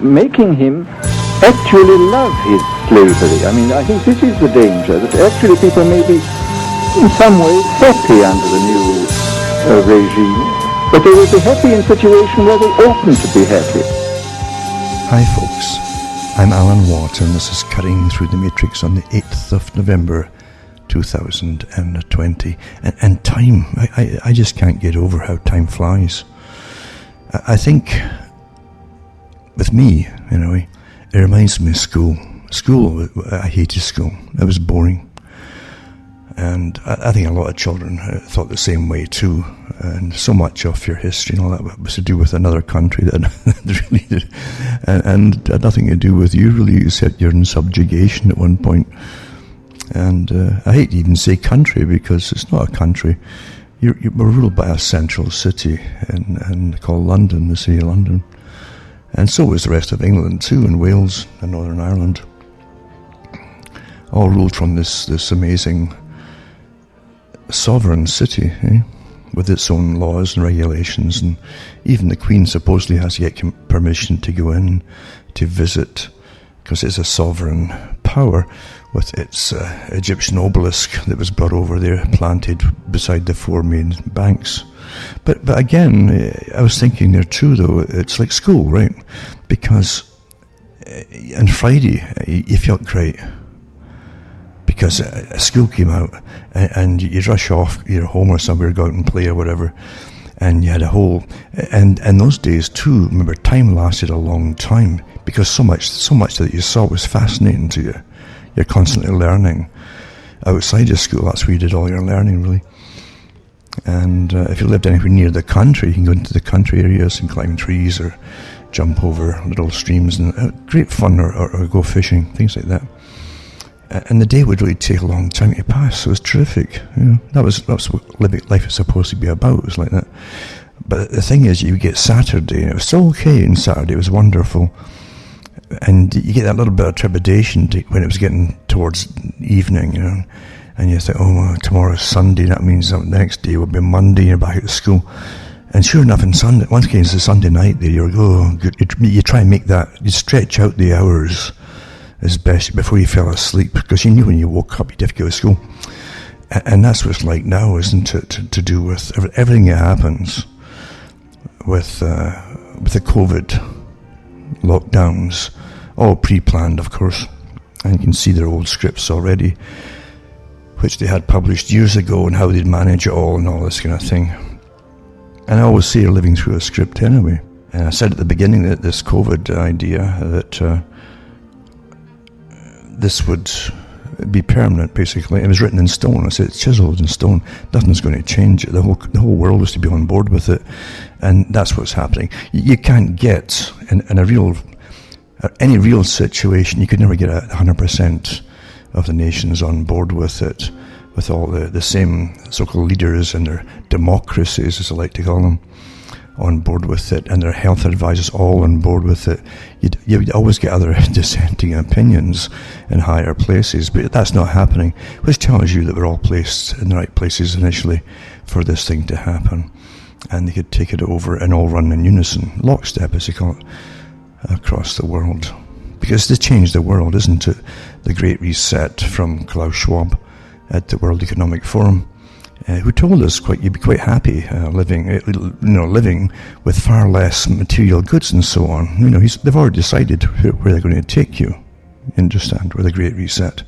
making him actually love his slavery. I mean, I think this is the danger, that actually people may be in some ways happy under the new regime, but they will be happy in a situation where they oughtn't to be happy. Hi folks, I'm Alan Watt and this is Cutting Through the Matrix on the 8th of November 2020. And time, I just can't get over how time flies. I think with me, anyway, it reminds me of school. School, I hated school. It was boring. And I think a lot of children thought the same way too. And so much of your history and all that was to do with another country that really did. And had nothing to do with you, really, except you're in subjugation at one point. And I hate to even say country, because it's not a country. We're ruled by a central city and called London, the city of London. And so was the rest of England too, and Wales and Northern Ireland. All ruled from this amazing sovereign city, with its own laws and regulations. And even the Queen supposedly has to get permission to go in to visit, because it's a sovereign power, with its Egyptian obelisk that was brought over there, planted beside the four main banks. But again, I was thinking there too, though, it's like school, right? Because on Friday, you felt great. Because school came out, and you'd rush off, you're home or somewhere, go out and play or whatever, and you had a whole, and those days too, remember, time lasted a long time, because so much that you saw was fascinating to you. You're constantly learning. Outside of school, that's where you did all your learning, really. And if you lived anywhere near the country, you can go into the country areas and climb trees or jump over little streams, and great fun, or go fishing, things like that. And the day would really take a long time to pass, so it was terrific. That was what life is supposed to be about, it was like that. But the thing is, you get Saturday, and it was still okay on Saturday, it was wonderful. And you get that little bit of trepidation when it was getting towards evening, and you think, oh, well, tomorrow's Sunday, that means the next day will be Monday, you're back at school. And sure enough, on Sunday, once again, it's a Sunday night there, you try and make that, you stretch out the hours as best before you fell asleep, because you knew when you woke up you'd have to go to school. And that's what it's like now, isn't it, to do with everything that happens with the COVID lockdowns, all pre-planned, of course. And you can see their old scripts already, which they had published years ago, and how they'd manage it all and all this kind of thing. And I always say you're living through a script anyway. And I said at the beginning that this COVID idea, that this would be permanent, basically. It was written in stone. I said it's chiseled in stone. Nothing's going to change it. The whole world was to be on board with it, and that's what's happening. You can't get in any real situation. You could never get 100% of the nations on board with it, with all the same so-called leaders and their democracies, as I like to call them, on board with it, and their health advisors all on board with it. You'd always get other dissenting opinions in higher places, but that's not happening, which tells you that we're all placed in the right places initially for this thing to happen, and they could take it over and all run in unison, lockstep as they call it, across the world. Because they changed the world, isn't it? The Great Reset from Klaus Schwab at the World Economic Forum, who told us you'd be quite happy living with far less material goods and so on. They've already decided where they're going to take you. Understand, with the Great Reset,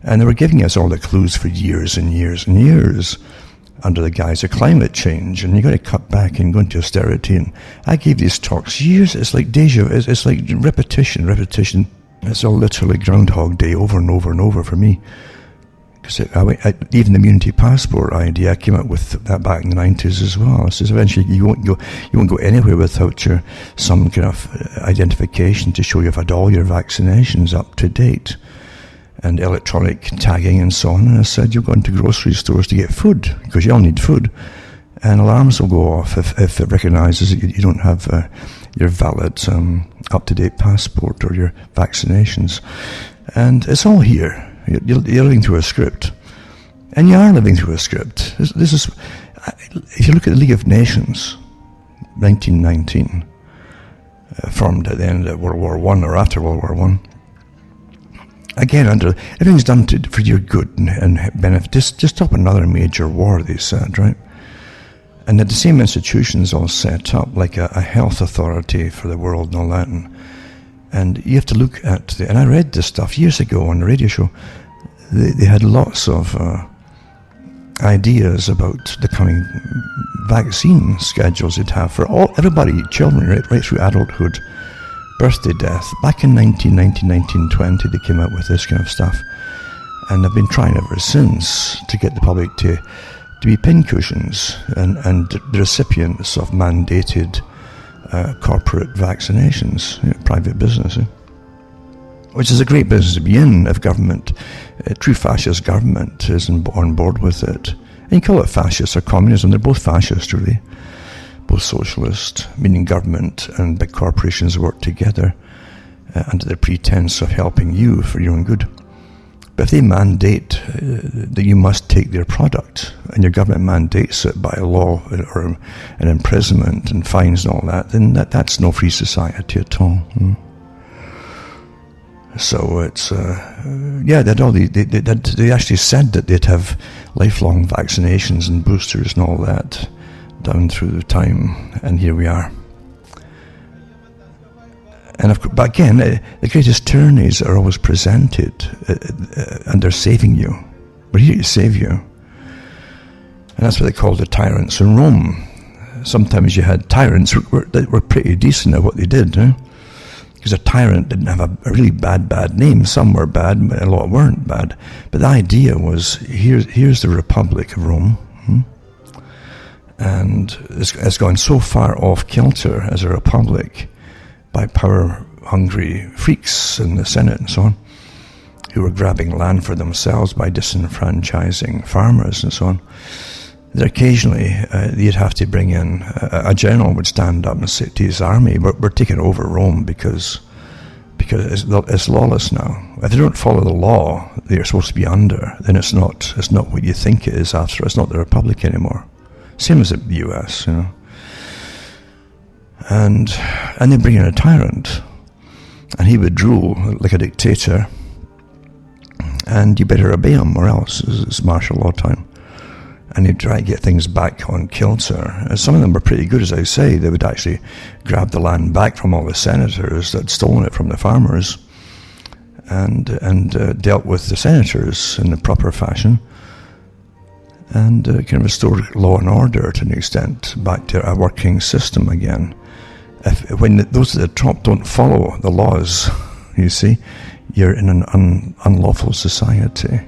and they were giving us all the clues for years and years and years, under the guise of climate change, and you've got to cut back and go into austerity. And I gave these talks years. It's like deja vu. It's like repetition. It's all literally Groundhog Day over and over and over for me. Because even the immunity passport idea, I came up with that back in the 90s as well. It says eventually you won't go anywhere without some kind of identification to show you've had all your vaccinations up to date, and electronic tagging and so on. And I said, you'll go into grocery stores to get food, because you all need food, and alarms will go off if it recognises that you don't have your valid up-to-date passport or your vaccinations. And it's all here. You're living through a script, and you are living through a script. This is, if you look at the League of Nations, 1919, formed at the end of World War One or after World War One. Again, everything's done for your good and benefit. Just stop another major war, they said, right? And that the same institutions all set up, like a health authority for the world and all that. And you have to look at and I read this stuff years ago on the radio show. They had lots of ideas about the coming vaccine schedules they'd have for everybody, children, right through adulthood, birthday, death. Back in 1919, 1920, they came out with this kind of stuff. And they've been trying ever since to get the public to be pincushions and the recipients of mandated corporate vaccinations, private business, which is a great business to be in if government, true fascist government, is on board with it. And you call it fascist or communism, they're both fascist really, both socialist, meaning government and big corporations work together under the pretense of helping you for your own good. But if they mandate that you must take their product, and your government mandates it by law or an imprisonment and fines and all that, then that's no free society at all. So it's they actually said that they'd have lifelong vaccinations and boosters and all that down through the time, and here we are. And but again, the greatest tyrannies are always presented, and they're saving you. We're here to save you. And that's what they called the tyrants in Rome. Sometimes you had tyrants that were pretty decent at what they did, because a tyrant didn't have a really bad name. Some were bad, but a lot weren't bad. But the idea was, here's the Republic of Rome, and it's gone so far off kilter as a republic by power-hungry freaks in the Senate and so on, who were grabbing land for themselves by disenfranchising farmers and so on, that occasionally you'd have to bring in, a general would stand up and say to his army, we're taking over Rome because it's lawless now. If they don't follow the law that you're supposed to be under, then it's not what you think it is after. It's not the Republic anymore. Same as the US, And they bring in a tyrant, and he would rule like a dictator, and you better obey him or else it's martial law time. And he'd try to get things back on kilter. And some of them were pretty good, as I say. They would actually grab the land back from all the senators that had stolen it from the farmers, and dealt with the senators in the proper fashion, and kind of restore law and order to an extent back to a working system again. When those at the top don't follow the laws, you see, you're in an unlawful society,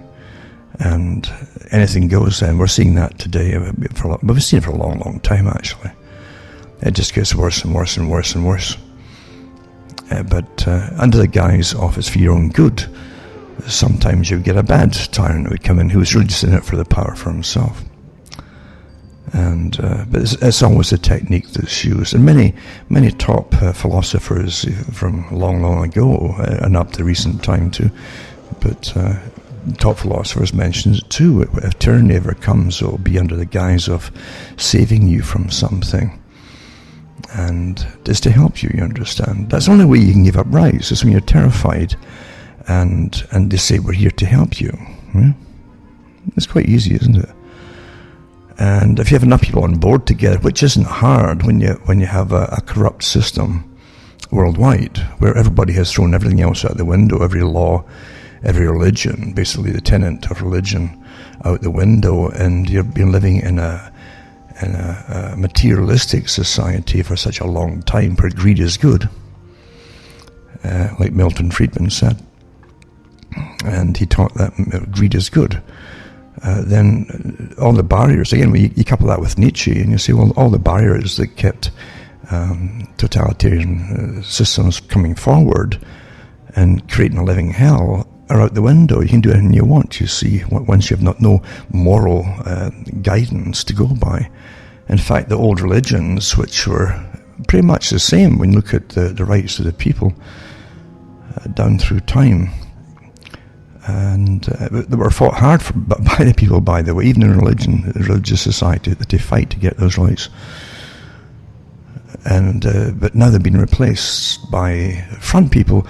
and anything goes. And we're seeing that today. But we've seen it for a long, long time. Actually, it just gets worse and worse and worse and worse. But under the guise of it's for your own good, sometimes you get a bad tyrant who would come in who was really just in it for the power for himself. And but it's always a technique that's used, and many top philosophers from long ago and up to recent time too. But top philosophers mention it too. If tyranny ever comes, it will be under the guise of saving you from something, and it's to help you. You understand? That's the only way you can give up rights. Is when you're terrified, and they say we're here to help you. Yeah? It's quite easy, isn't it? And if you have enough people on board together, which isn't hard when you have a corrupt system worldwide, where everybody has thrown everything else out the window, every law, every religion, basically the tenet of religion out the window, and you've been living in a materialistic society for such a long time, where greed is good, like Milton Friedman said, and he taught that greed is good. Then all the barriers, again, you couple that with Nietzsche, and you say, well, all the barriers that kept totalitarian systems coming forward and creating a living hell are out the window. You can do anything you want, you see, once you have no moral guidance to go by. In fact, the old religions, which were pretty much the same when you look at the rights of the people down through time, and they were fought hard by the people, by the way, even in religious society, that they fight to get those rights. but now they've been replaced by front people,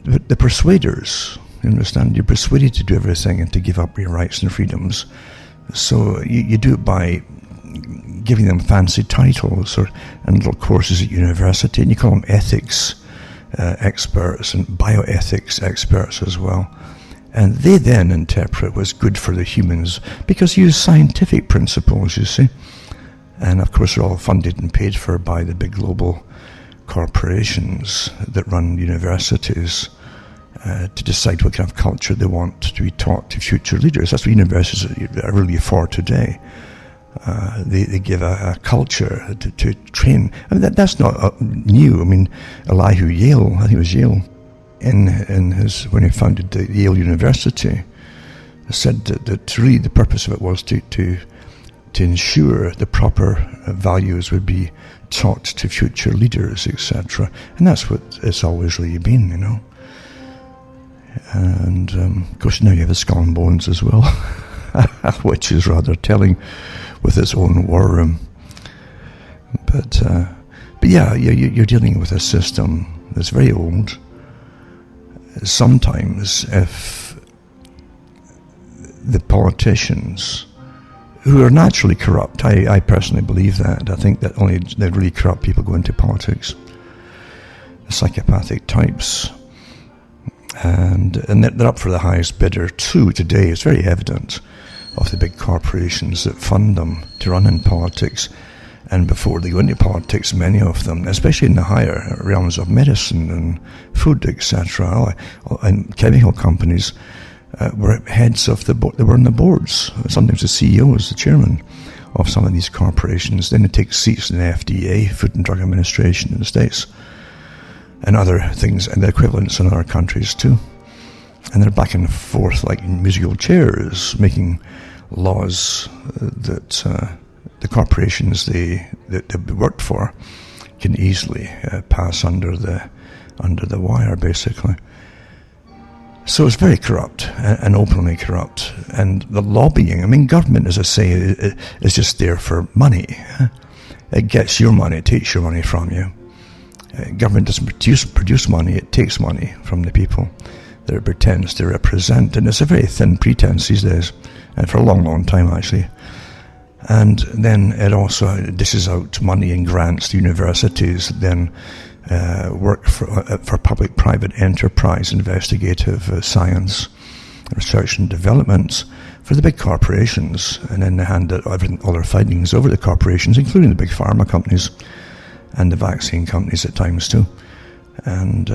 the persuaders. You understand? You're persuaded to do everything and to give up your rights and freedoms. So you do it by giving them fancy titles and little courses at university, and you call them ethics experts and bioethics experts as well. And they then interpret what's good for the humans because you use scientific principles, you see. And of course, they're all funded and paid for by the big global corporations that run universities to decide what kind of culture they want to be taught to future leaders. That's what universities are really for today. They give a culture to train. I mean, that's not new. I mean, Elihu Yale, I think it was Yale, when he founded the Yale University, said that really the purpose of it was to ensure the proper values would be taught to future leaders, etc. And that's what it's always really been, you know. And of course now you have the Skull and Bones as well, which is rather telling with its own war room. But yeah, you're dealing with a system that's very old. Sometimes if the politicians, who are naturally corrupt, I personally believe that. I think that only the really corrupt people go into politics, the psychopathic types, and they're up for the highest bidder too today. It's very evident of the big corporations that fund them to run in politics. And before they go into politics, many of them, especially in the higher realms of medicine and food, etc., and chemical companies, were heads of the board. They were on the boards, sometimes the CEOs, the chairman of some of these corporations. Then they take seats in the FDA, Food and Drug Administration in the States, and other things, and the equivalents in other countries too. And they're back and forth like musical chairs, making laws that the corporations they worked for can easily pass under the wire, basically. So it's very corrupt and openly corrupt. And the lobbying, I mean, government, as I say, is just there for money. It gets your money, it takes your money from you. Government doesn't produce money, it takes money from the people that it pretends to represent. And it's a very thin pretense these days, and for a long, long time, actually. And then it also dishes out money and grants to universities that then work for public-private enterprise, investigative science, research and development for the big corporations. And then they hand all their findings over to the corporations, including the big pharma companies and the vaccine companies at times too, and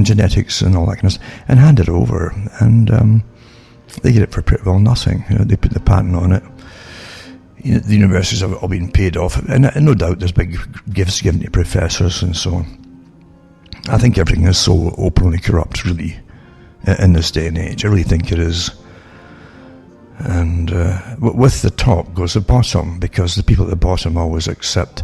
genetics and all that kind of stuff, and hand it over. And they get it for pretty well nothing. You know, they put the patent on it. You know, the universities have all been paid off, and no doubt there's big gifts given to professors and so on. I think everything is so openly corrupt, really, in this day and age. I really think it is. And with the top goes the bottom, because the people at the bottom always accept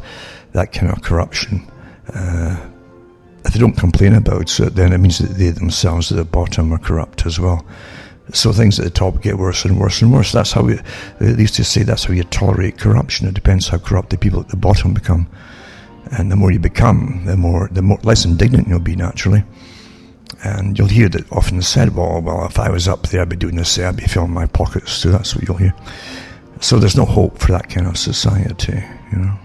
that kind of corruption. If they don't complain about it, then it means that they themselves at the bottom are corrupt as well. So things at the top get worse and worse and worse. That's how they used to say, that's how you tolerate corruption. It depends how corrupt the people at the bottom become. And the more you become, the more less indignant you'll be, naturally. And you'll hear that often said, well, if I was up there, I'd be doing this, I'd be filling my pockets. So that's what you'll hear. So there's no hope for that kind of society, you know.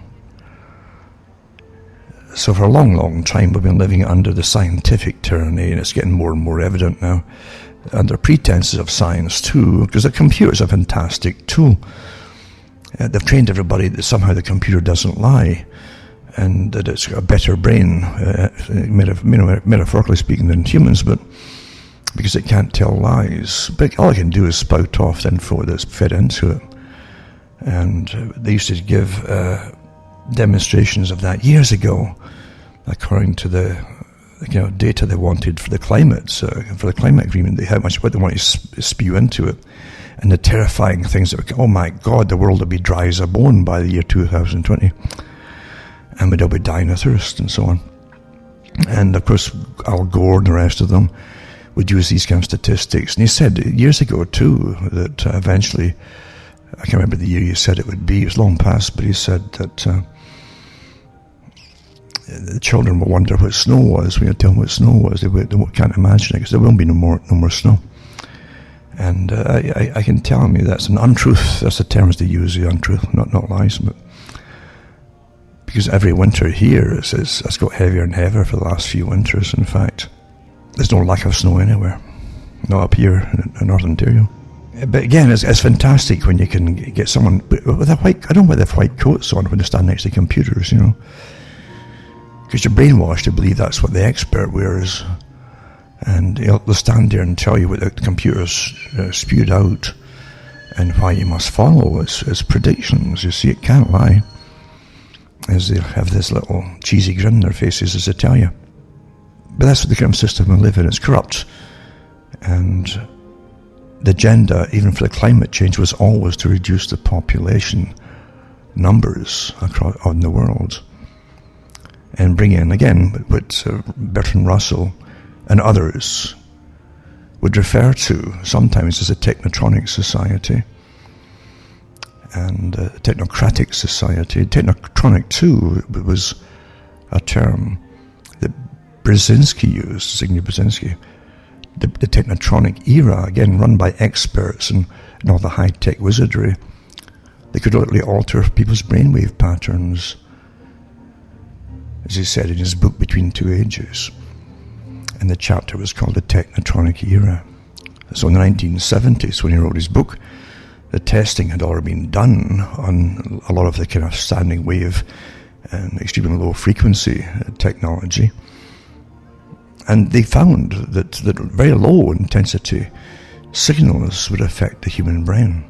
So for a long, long time, we've been living under the scientific tyranny, and it's getting more and more evident now, under pretenses of science too, because the computer's a fantastic tool. They've trained everybody that somehow the computer doesn't lie, and that it's got a better brain, metaphorically speaking, than humans, but because it can't tell lies. But all it can do is spout off the info that's fed into it. And they used to give demonstrations of that years ago, according to the data they wanted for the climate, for the climate agreement. What they want to spew into it, and the terrifying things that were, oh my God, the world will be dry as a bone by the year 2020, and we'd all be dying of thirst and so on. And of course, Al Gore and the rest of them would use these kind of statistics. And he said years ago too that eventually, I can't remember the year he said it would be, it was long past, but he said that the children will wonder what snow was. When you tell them what snow was, they can't imagine it, because there will be no more snow. And I can tell them that's an untruth. That's the terms they use, the untruth, not lies. But because every winter here it's got heavier and heavier for the last few winters. In fact, there's no lack of snow anywhere, not up here in Northern Ontario. But again, it's fantastic when you can get someone with a white, I don't know why they have white coats on when they stand next to computers, because you're brainwashed to believe that's what the expert wears. And they'll stand there and tell you what the computer's spewed out and why you must follow. It's predictions. You see, it can't lie. As they have this little cheesy grin on their faces as they tell you. But that's what the kind of system we live in. It's corrupt. And the agenda, even for the climate change, was always to reduce the population numbers across on the world. And bring in, again, what Bertrand Russell and others would refer to sometimes as a technotronic society and a technocratic society. Technotronic, too, was a term that Brzezinski used, Zbigniew Brzezinski. The technotronic era, again, run by experts and all the high-tech wizardry. They could literally alter people's brainwave patterns, as he said in his book, Between Two Ages. And the chapter was called The Technotronic Era. So in the 1970s, when he wrote his book, the testing had already been done on a lot of the kind of standing wave and extremely low frequency technology. And they found that very low intensity signals would affect the human brain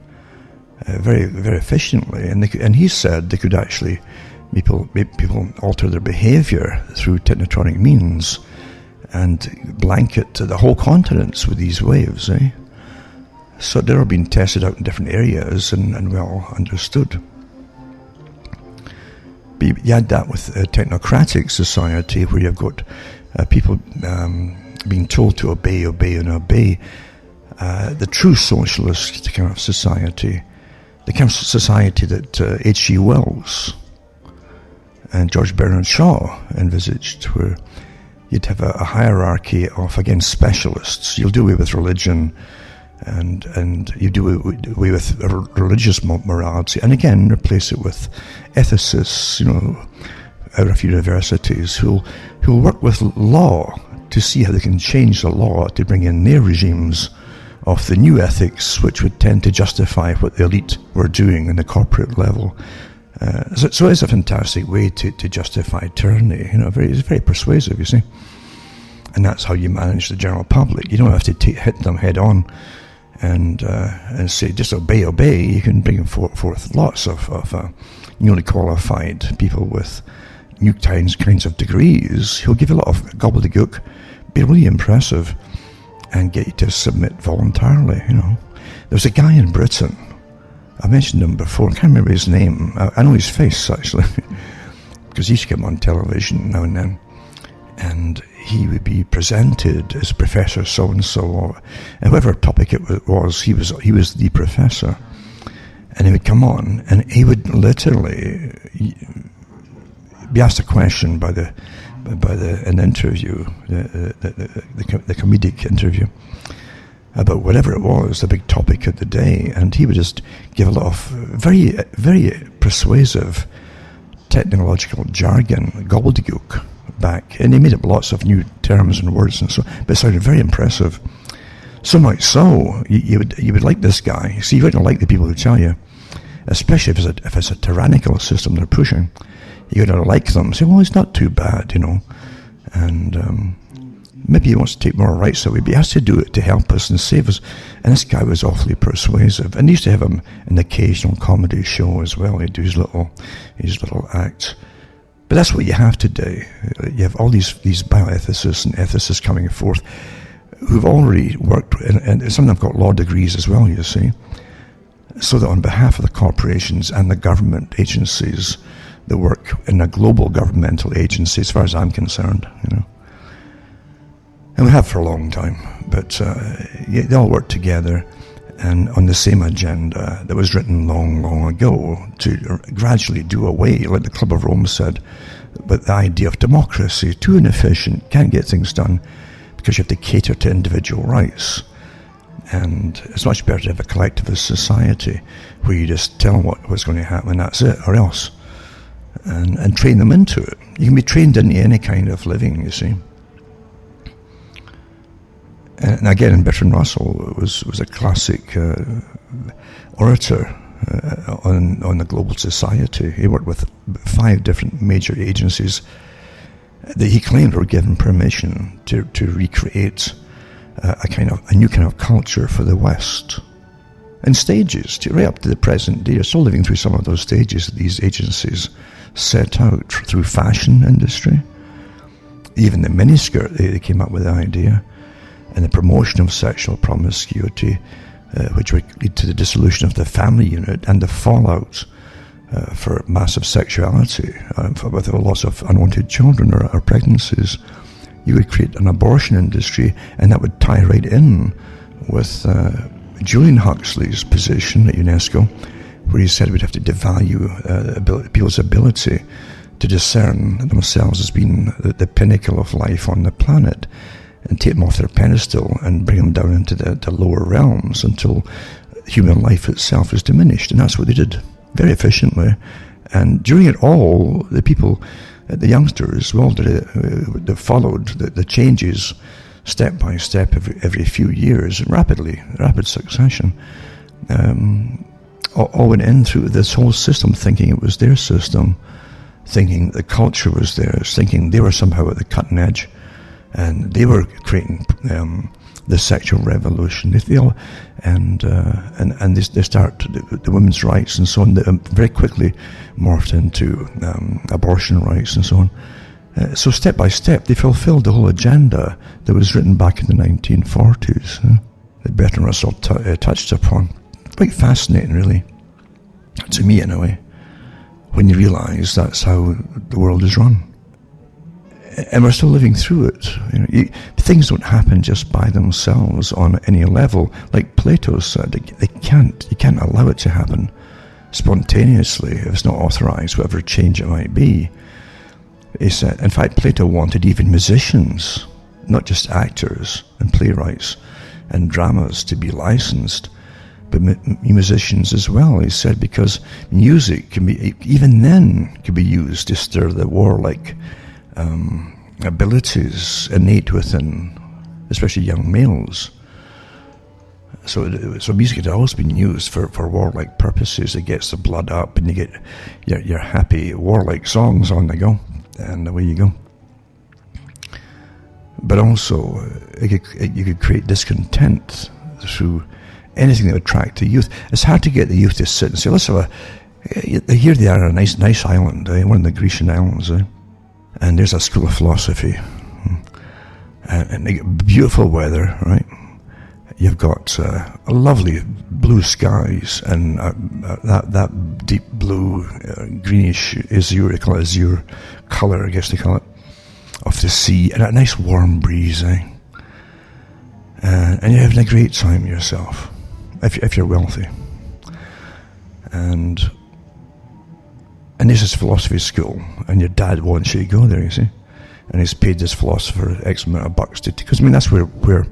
very, very efficiently. And he said they could actually make people alter their behavior through technotronic means and blanket the whole continents with these waves. So they're being tested out in different areas and well understood. But you add that with a technocratic society where you've got people being told to obey. The true socialist kind of society, the kind of society that H.G. Wells and George Bernard Shaw envisaged, where you'd have a hierarchy of, again, specialists. You'll do away with religion and you do away with religious morality, and again replace it with ethicists, out of universities who'll work with law to see how they can change the law to bring in their regimes of the new ethics, which would tend to justify what the elite were doing in the corporate level. So it's a fantastic way to justify tyranny. It's very persuasive, you see. And that's how you manage the general public. You don't have to hit them head on and say, just obey. You can bring forth lots of newly qualified people with new kinds of degrees who'll give you a lot of gobbledygook, be really impressive, and get you to submit voluntarily. There's a guy in Britain, I mentioned him before, I can't remember his name. I know his face, actually, because he used to come on television now and then, and he would be presented as Professor so-and-so, and whatever topic it was, he was the professor, and he would come on, and he would literally be asked a question by an interview, the comedic interview, about whatever it was, the big topic of the day, and he would just give a lot of very, very persuasive technological jargon, gobbledygook back, and he made up lots of new terms and words and so, but it sounded very impressive. So much so, you would like this guy. See, you wouldn't like the people who tell you, especially if it's a tyrannical system they're pushing. You're going to like them, say, well, it's not too bad, and maybe he wants to take more rights away, but he has to do it to help us and save us. And this guy was awfully persuasive, and he used to have him in the occasional comedy show as well. He'd do his little acts. But that's what you have today. You have all these bioethicists and ethicists coming forth who've already worked, and some of them have got law degrees as well, you see, so that on behalf of the corporations and the government agencies that work in a global governmental agency, as far as I'm concerned, and we have for a long time, but they all work together and on the same agenda that was written long, long ago to gradually do away, like the Club of Rome said, But the idea of democracy, too inefficient, can't get things done because you have to cater to individual rights. And it's much better to have a collectivist society where you just tell them what's going to happen and that's it, or else. And train them into it. You can be trained into any kind of living, you see. And again, Bertrand Russell was a classic orator on the global society. He worked with 5 different major agencies that he claimed were given permission to recreate a new kind of culture for the West. In stages, right up to the present day. You're still living through some of those stages that these agencies set out through fashion industry. Even the miniskirt, they came up with the idea. And the promotion of sexual promiscuity, which would lead to the dissolution of the family unit and the fallout for massive sexuality, with lots of unwanted children or pregnancies. You would create an abortion industry, and that would tie right in with Julian Huxley's position at UNESCO, where he said we'd have to devalue people's ability to discern themselves as being the pinnacle of life on the planet, and take them off their pedestal and bring them down into the lower realms until human life itself is diminished. And that's what they did, very efficiently. And during it all, the people, the youngsters, all did it. They followed the changes step by step every few years, rapid succession. All went in through this whole system thinking it was their system, thinking the culture was theirs, thinking they were somehow at the cutting edge. And they were creating the sexual revolution. They feel, and they start the women's rights and so on. They very quickly morphed into abortion rights and so on. So step by step, they fulfilled the whole agenda that was written back in the 1940s that Bertrand Russell touched upon. Quite fascinating, really, to me anyway, when you realise that's how the world is run. And we're still living through it. Things don't happen just by themselves on any level. Like Plato said, you can't allow it to happen spontaneously if it's not authorized, whatever change it might be. He said, in fact, Plato wanted even musicians, not just actors and playwrights and dramas to be licensed, but musicians as well. He said, because music can be, even then, can be used to stir the warlike abilities innate within, especially young males. So music had always been used for warlike purposes. It gets the blood up, and you get your happy warlike songs on the go, and away you go. But also, you could create discontent through anything that would attract the youth. It's hard to get the youth to sit and say, let's have here they are on a nice island, one of the Grecian islands, and there's a school of philosophy, and they get beautiful weather, right? You've got lovely blue skies and that deep blue, greenish azure colour, I guess they call it, of the sea, and a nice warm breeze, and you're having a great time yourself, if you're wealthy. And this is philosophy school, and your dad wants you to go there, you see, and he's paid this philosopher X amount of bucks because that's where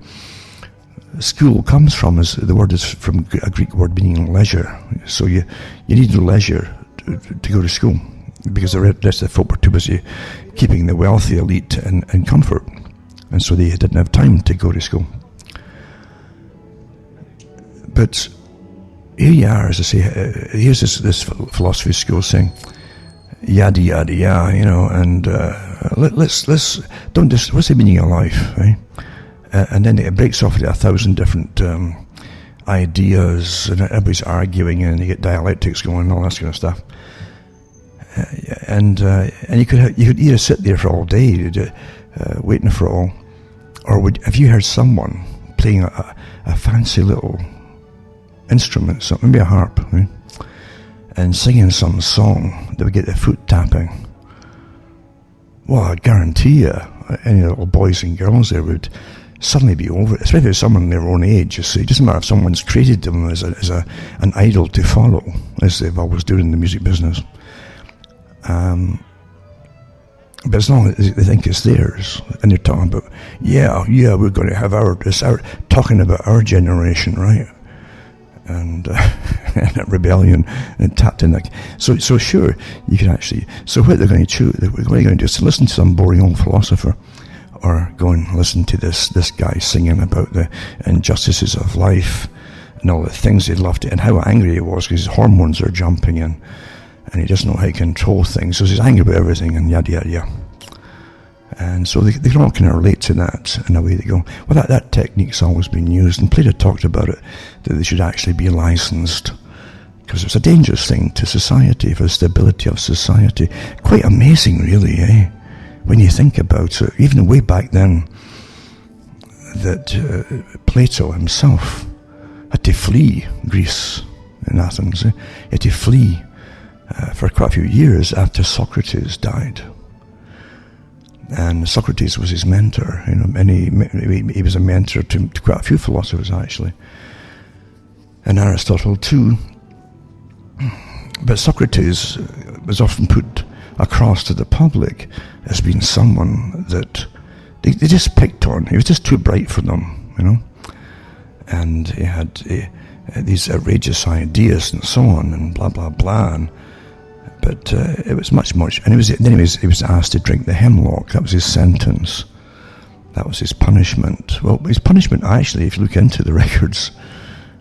school comes from. Is the word is from a Greek word meaning leisure. So you need leisure to go to school, because the rest of the folk were too busy keeping the wealthy elite in comfort, and so they didn't have time to go to school. But here you are, as I say, here's this philosophy school saying yada yada yada, and let's don't just, what's the meaning of life, right? And then it breaks off into 1,000 different ideas, and everybody's arguing, and you get dialectics going, and all that kind of stuff. And you could either sit there for all day, waiting for it all, or have you heard someone playing a fancy little instrument, so maybe a harp, right? And singing some song that would get their foot tapping? Well, I guarantee you, any little boys and girls there would suddenly be over it, especially if someone their own age. You see, it doesn't matter if someone's created them as an idol to follow, as they've always done in the music business. But as long as they think it's theirs, and they're talking about, we're going to have talking about our generation, right? And that rebellion and tapped in that. So sure, you can actually. So what they're going to choose, what they're going to do is to listen to some boring old philosopher, or go and listen to this guy singing about the injustices of life and all the things he'd love to, and how angry he was because his hormones are jumping in, and he doesn't know how to control things, so he's angry about everything, and yada yada yada. And so they can all kind of relate to that, and away they go. Well, that technique's always been used, and Plato talked about it, that they should actually be licensed, because it's a dangerous thing to society, for the stability of society. Quite amazing, really, when you think about it. Even way back then, that Plato himself had to flee Greece in Athens. He had to flee for quite a few years after Socrates died. And Socrates was his mentor, and he was a mentor to quite a few philosophers, actually, and Aristotle too. But Socrates was often put across to the public as being someone that they just picked on. He was just too bright for them, and he had these outrageous ideas and so on, and blah blah blah. But it was much, and he was asked to drink the hemlock. That was his sentence. That was his punishment. Well, his punishment, actually, if you look into the records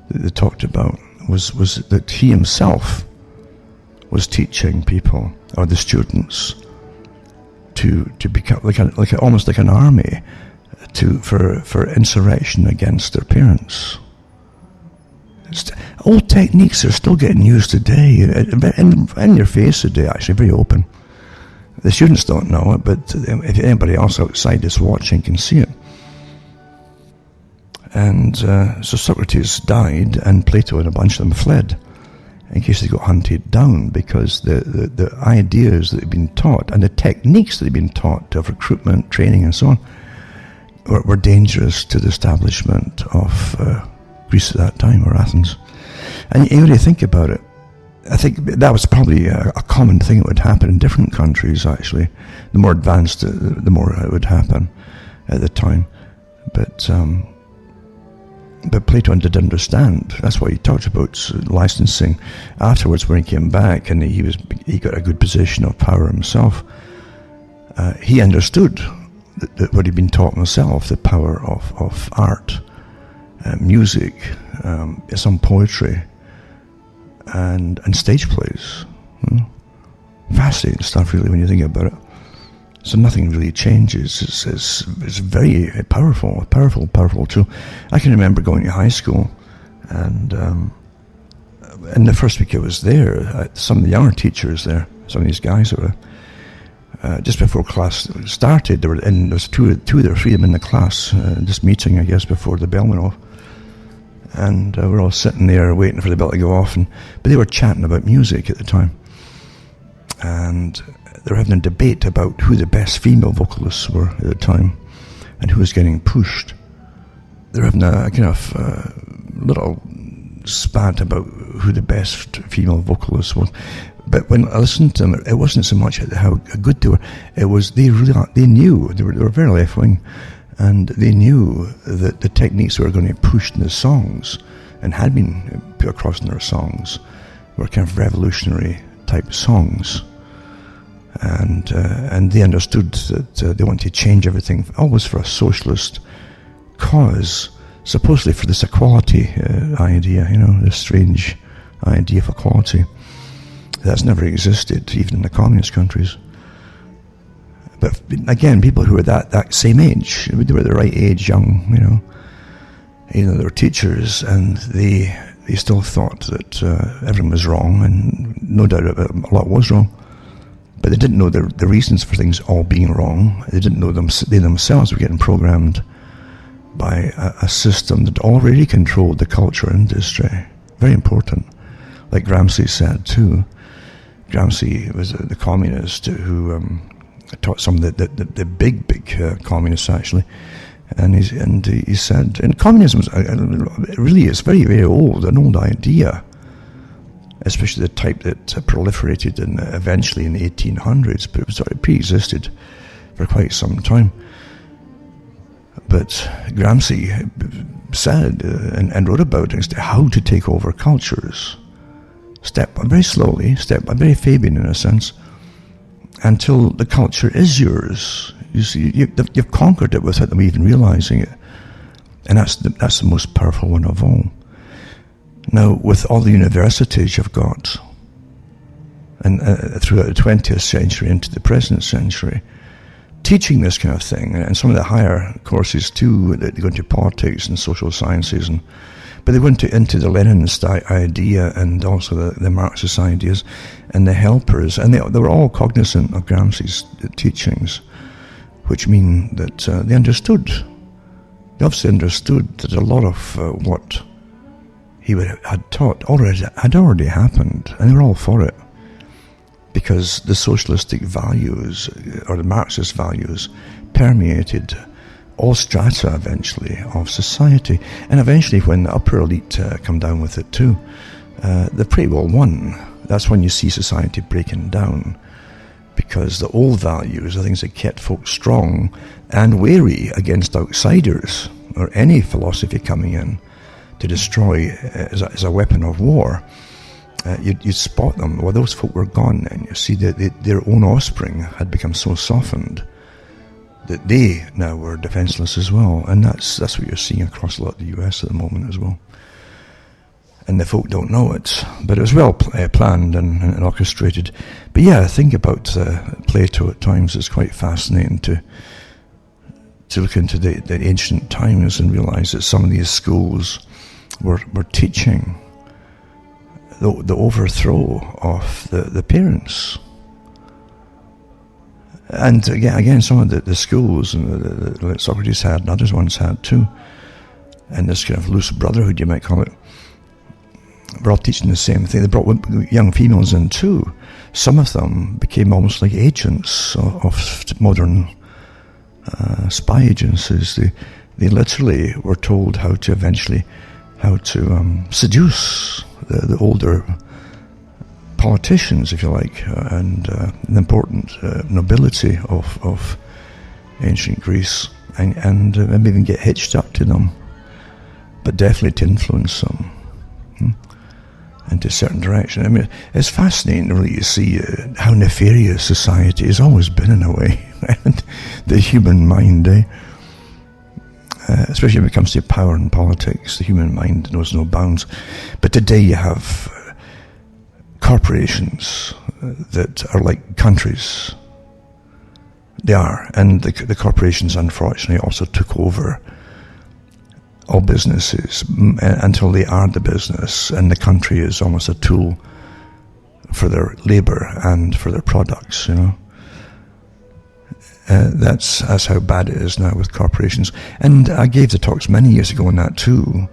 that they talked about, was that he himself was teaching people, or the students, to become almost like an army, for insurrection against their parents. Old techniques are still getting used today, in your face today, actually, very open. The students don't know it, but if anybody else outside is watching can see it. And so Socrates died, and Plato and a bunch of them fled, in case they got hunted down, because the ideas that had been taught, and the techniques that had been taught of recruitment, training, and so on, were dangerous to the establishment of Greece at that time, or Athens. And when you think about it, I think that was probably a common thing that would happen in different countries, actually. The more advanced, the more it would happen at the time. But Plato did understand. That's why he talked about licensing. Afterwards, when he came back and he got a good position of power himself, he understood that what he'd been taught himself, the power of art, music, some poetry, and stage plays. Fascinating stuff, really, when you think about it. So nothing really changes. It's very powerful tool. I can remember going to high school, and in the first week I was there, some of the younger teachers there, some of these guys were just before class started. There was two or three of them in the class, just meeting, I guess, before the bell went off. And we're all sitting there waiting for the bell to go off, but they were chatting about music at the time, and they were having a debate about who the best female vocalists were at the time, and who was getting pushed. They were having a kind of little spat about who the best female vocalist was. But when I listened to them, it wasn't so much how good they were. It was they knew they were very left wing. And they knew that the techniques that were going to be pushed in the songs, and had been put across in their songs, were kind of revolutionary type songs. And they understood that they wanted to change everything, always for a socialist cause, supposedly for this equality idea, this strange idea of equality. That's never existed, even in the communist countries. But again, people who were that same age, they were the right age, young, they were teachers, and they still thought that everything was wrong, and no doubt a lot was wrong. But they didn't know the reasons for things all being wrong. They didn't know they themselves were getting programmed by a system that already controlled the culture industry. Very important. Like Gramsci said too. Gramsci was the communist who taught some of the big communists, actually, and he said, and communism really is very, very old, an old idea. especially the type that proliferated eventually in the 1800s, but it was sort of pre-existed for quite some time. But Gramsci said and wrote about it, how to take over cultures, very slowly, very Fabian in a sense, until the culture is yours. You see, you've conquered it without them even realizing it, and that's the most powerful one of all. Now, with all the universities you've got, and throughout the 20th century into the present century, teaching this kind of thing, and some of the higher courses too, they go into politics and social sciences, but they went into the Leninist idea and also the Marxist ideas and the helpers, and they were all cognizant of Gramsci's teachings, which mean that they obviously understood that a lot of what he had taught had already happened, and they were all for it, because the socialistic values, or the Marxist values, permeated all strata eventually of society. And eventually when the upper elite come down with it too, they've pretty well won. That's when you see society breaking down, because the old values are things that kept folks strong and wary against outsiders or any philosophy coming in to destroy as a weapon of war. You'd spot them. Well, those folk were gone, and you see that their own offspring had become so softened that they now were defenseless as well. And that's what you're seeing across a lot of the US at the moment as well. And the folk don't know it, but it was well planned and orchestrated. But yeah, think about Plato at times. It's quite fascinating to look into the ancient times and realize that some of these schools were teaching the overthrow of the parents. And again, some of the schools that Socrates had and others once had too, and this kind of loose brotherhood, you might call it, were all teaching the same thing. They brought young females in too. Some of them became almost like agents of modern spy agencies. They literally were told how to seduce the older politicians, if you like, and the important nobility of ancient Greece, and maybe even get hitched up to them, but definitely to influence them into a certain direction. I mean, it's fascinating really to see how nefarious society has always been in a way, and the human mind, especially when it comes to power and politics. The human mind knows no bounds. But today you have corporations that are like countries. They are. And the corporations, unfortunately, also took over all businesses until they are the business, and the country is almost a tool for their labour and for their products, you know. That's how bad it is now with corporations. And I gave the talks many years ago on that too,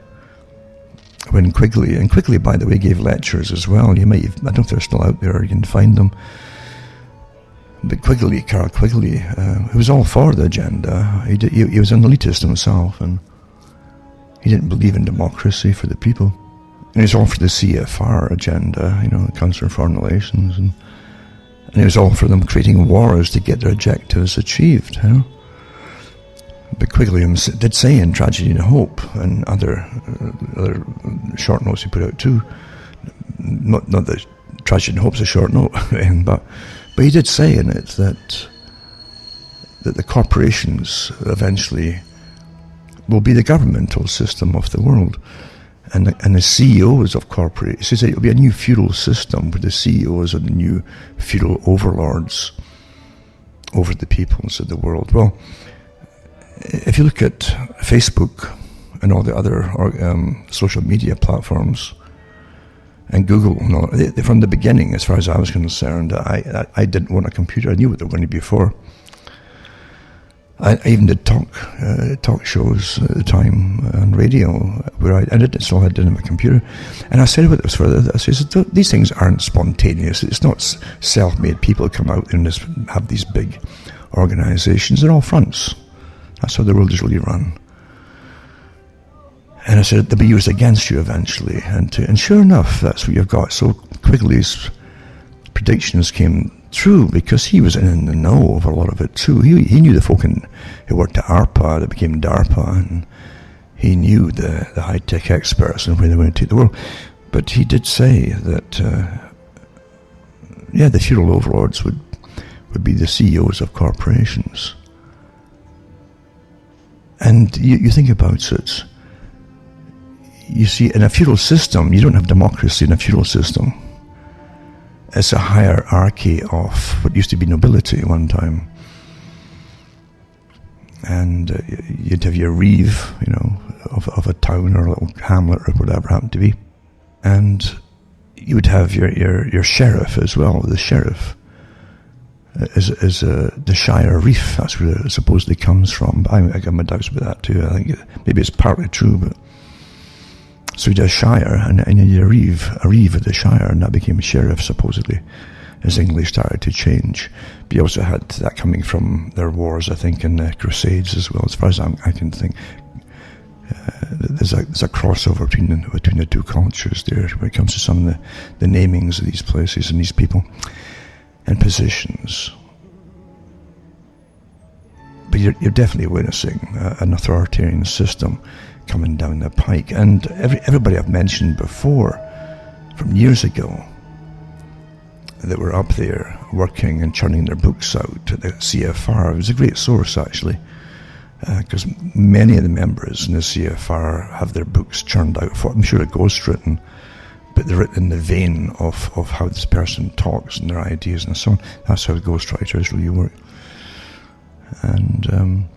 when Quigley, by the way, gave lectures as well. I don't know if they're still out there, or you can find them. But Carl Quigley, who was all for the agenda, he was an elitist himself, and he didn't believe in democracy for the people. And he was all for the CFR agenda, you know, the Council on Foreign Relations, and it was all for them creating wars to get their objectives achieved, you know. But Quigley did say in Tragedy and Hope, and other short notes he put out too, not that Tragedy and Hope's a short note, but he did say in it that the corporations eventually will be the governmental system of the world. And the CEOs of corporations, he says it will be a new feudal system where the CEOs are the new feudal overlords over the peoples of the world. Well, if you look at Facebook and all the other social media platforms, and Google, from the beginning, as far as I was concerned, I didn't want a computer. I knew what they were going to be for. I even did talk shows at the time on radio where I didn't have a computer, and I said what it was for. I said, these things aren't spontaneous. It's not self-made people come out and just have these big organizations. They're all fronts. That's how the world is really run. And I said, they'll be used against you eventually. And sure enough, that's what you've got. So Quigley's predictions came true because he was in the know of a lot of it too. He knew the folk who worked at ARPA that became DARPA, and he knew the high-tech experts and where they were going to take the world. But he did say that, the feudal overlords would be the CEOs of corporations. And you think about it, you see, in a feudal system, you don't have democracy in a feudal system. It's a hierarchy of what used to be nobility at one time. And you'd have your reeve, of a town or a little hamlet or whatever it happened to be. And you would have your sheriff as well. The sheriff is the Shire reef. That's where it supposedly comes from. But I got my doubts about that too. I think maybe it's partly true, but so you had a shire and you had a reeve of the shire, and that became a sheriff supposedly as English started to change. But you also had that coming from their wars, I think, in the Crusades as well. As far as I can think, there's a crossover between the two cultures there when it comes to some of the namings of these places and these people and positions. But you're definitely witnessing an authoritarian system coming down the pike. And everybody I've mentioned before, from years ago, that were up there working and churning their books out at the CFR. It was a great source, actually, because many of the members in the CFR have their books churned out for, I'm sure, a ghostwritten, but they're written in the vein of how this person talks and their ideas and so on. That's how ghostwriters really work. And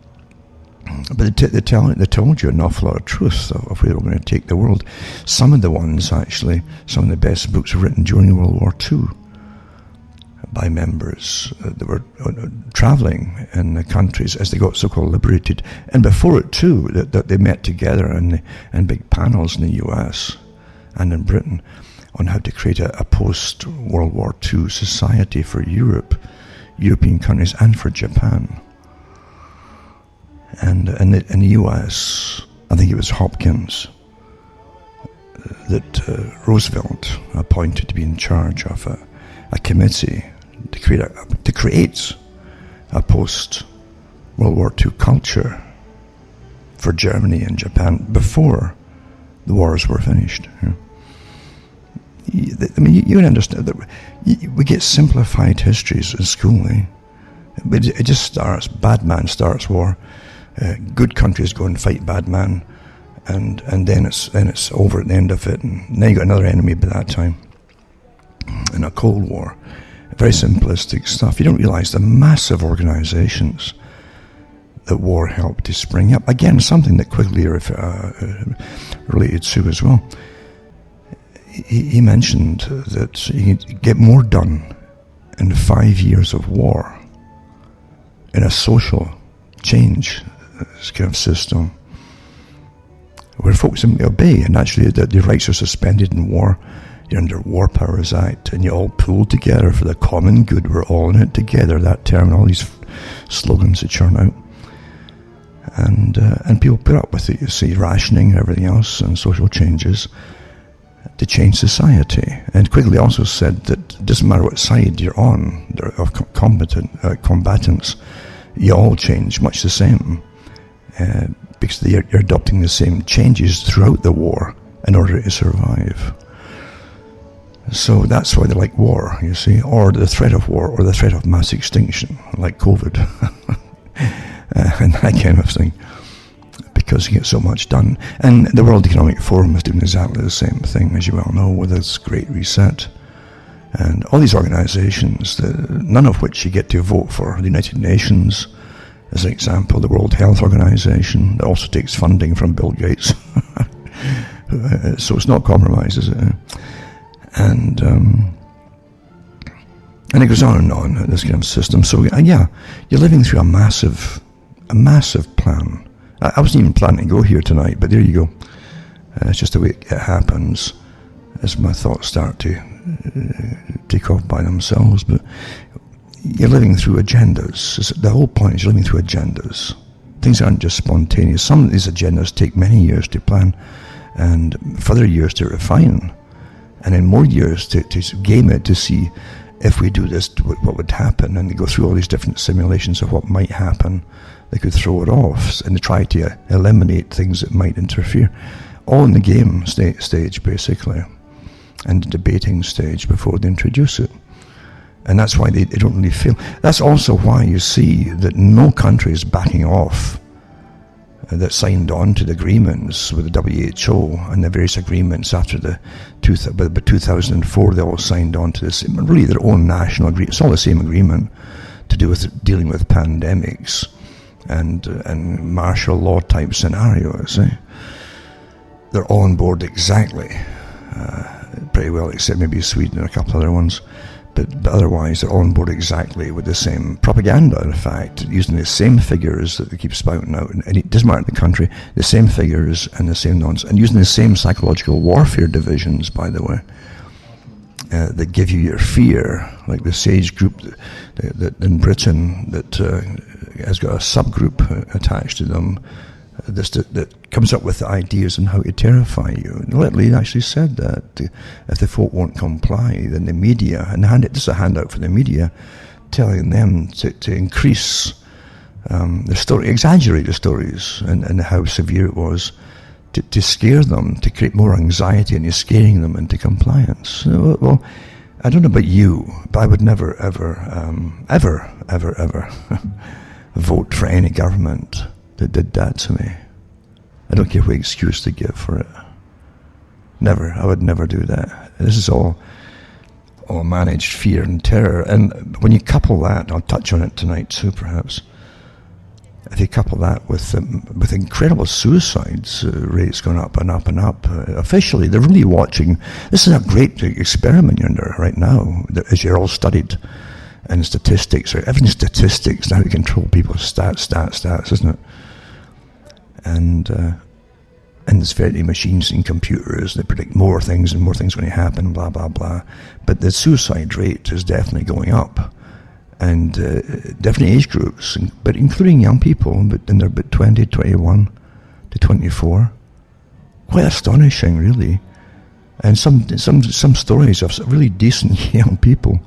but they told you an awful lot of truth of where they were going to take the world. Some of the ones, actually, some of the best books were written during World War II by members that were travelling in the countries as they got so-called liberated. And before it too, that they met together in big panels in the US and in Britain on how to create a post-World War II society for Europe, European countries, and for Japan. And in the US, I think it was Hopkins that Roosevelt appointed to be in charge of a committee to create a post-World War II culture for Germany and Japan before the wars were finished. I mean, you can understand that we get simplified histories in school, but it just starts, bad man starts war, good countries go and fight bad man, and then it's over at the end of it, and then you got another enemy by that time in a Cold War. Very simplistic stuff. You don't realise the massive organisations that war helped to spring up. Again, something that Quigley related to as well. He mentioned that you can get more done in 5 years of war in a social change kind of system where folks simply obey, and actually that your rights are suspended in war. You're under War Powers Act, and you all pull together for the common good. We're all in it together. That term, all these slogans that churn out, and people put up with it. You see, rationing and everything else, and social changes to change society. And Quigley also said that it doesn't matter what side you're on of combatants, you all change much the same because you're adopting the same changes throughout the war in order to survive. So that's why they like war, you see, or the threat of war, or the threat of mass extinction, like COVID, and that kind of thing, because you get so much done. And the World Economic Forum is doing exactly the same thing, as you well know, with its Great Reset. And all these organisations, none of which you get to vote for. The United Nations, as an example, the World Health Organization, that also takes funding from Bill Gates. So it's not compromised, is it? And it goes on and on, this kind of system. So yeah, you're living through a massive plan. I wasn't even planning to go here tonight, but there you go. It's just the way it happens as my thoughts start to take off by themselves. But you're living through agendas. The whole point is you're living through agendas Things aren't just spontaneous. Some of these agendas take many years to plan and further years to refine, and then more years to game it to see if we do this, what would happen, and they go through all these different simulations of what might happen. They could throw it off and they try to eliminate things that might interfere. All in the game stage, basically, and the debating stage before they introduce it. And that's why they don't really feel. That's also why you see that no country is backing off that signed on to the agreements with the WHO and the various agreements after by 2004. They all signed on to this, really their own national agreement. It's all the same agreement to do with dealing with pandemics and martial law type scenarios. They're all on board exactly, pretty well, except maybe Sweden and a couple other ones. But otherwise, they're all on board exactly with the same propaganda, in fact, using the same figures that they keep spouting out. And it doesn't matter the country, the same figures and the same nonsense. And using the same psychological warfare divisions, by the way, that give you your fear, like the SAGE group that in Britain that has got a subgroup attached to them that comes up with the ideas on how to terrify you. And Lee actually said that if the folk won't comply, then the media, and this is a handout for the media, telling them to increase the story, exaggerate the stories and how severe it was, to scare them, to create more anxiety, and you're scaring them into compliance. Well, I don't know about you, but I would never, ever vote for any government that did that to me. I don't care what excuse to give for it. Never. I would never do that. This is all managed fear and terror. And when you couple that, I'll touch on it tonight too, perhaps. If you couple that with incredible suicides rates going up and up and up, officially they're really watching. This is a great experiment you're under right now, as you're all studied. And statistics, everything's statistics now to control people's stats, isn't it? And there's variety machines and computers that predict more things and more things going to happen, blah, blah, blah. But the suicide rate is definitely going up. And different age groups, but including young people, but in their 20, 21 to 24. Quite astonishing, really. And some stories of really decent young people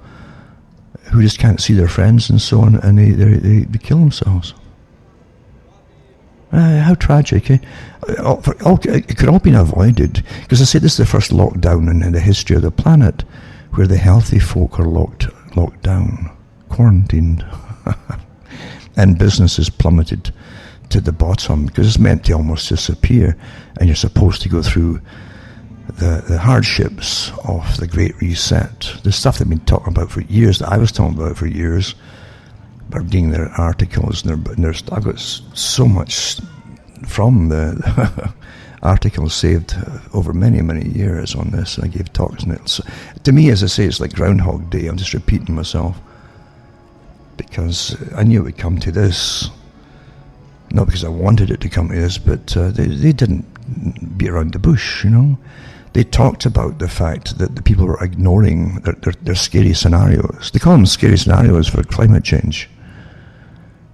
who just can't see their friends and so on, and they kill themselves. How tragic, eh? It could all been avoided, because I say this is the first lockdown in the history of the planet where the healthy folk are locked down, quarantined, and businesses plummeted to the bottom because it's meant to almost disappear, and you're supposed to go through the hardships of the Great Reset, the stuff they've been talking about for years, that I was talking about for years, by reading their articles, and I've got so much from the articles saved over many, many years on this, and I gave talks on it. So, to me, as I say, it's like Groundhog Day. I'm just repeating myself, because I knew it would come to this, not because I wanted it to come to this, but they didn't beat around the bush, They talked about the fact that the people were ignoring their scary scenarios. They call them scary scenarios for climate change.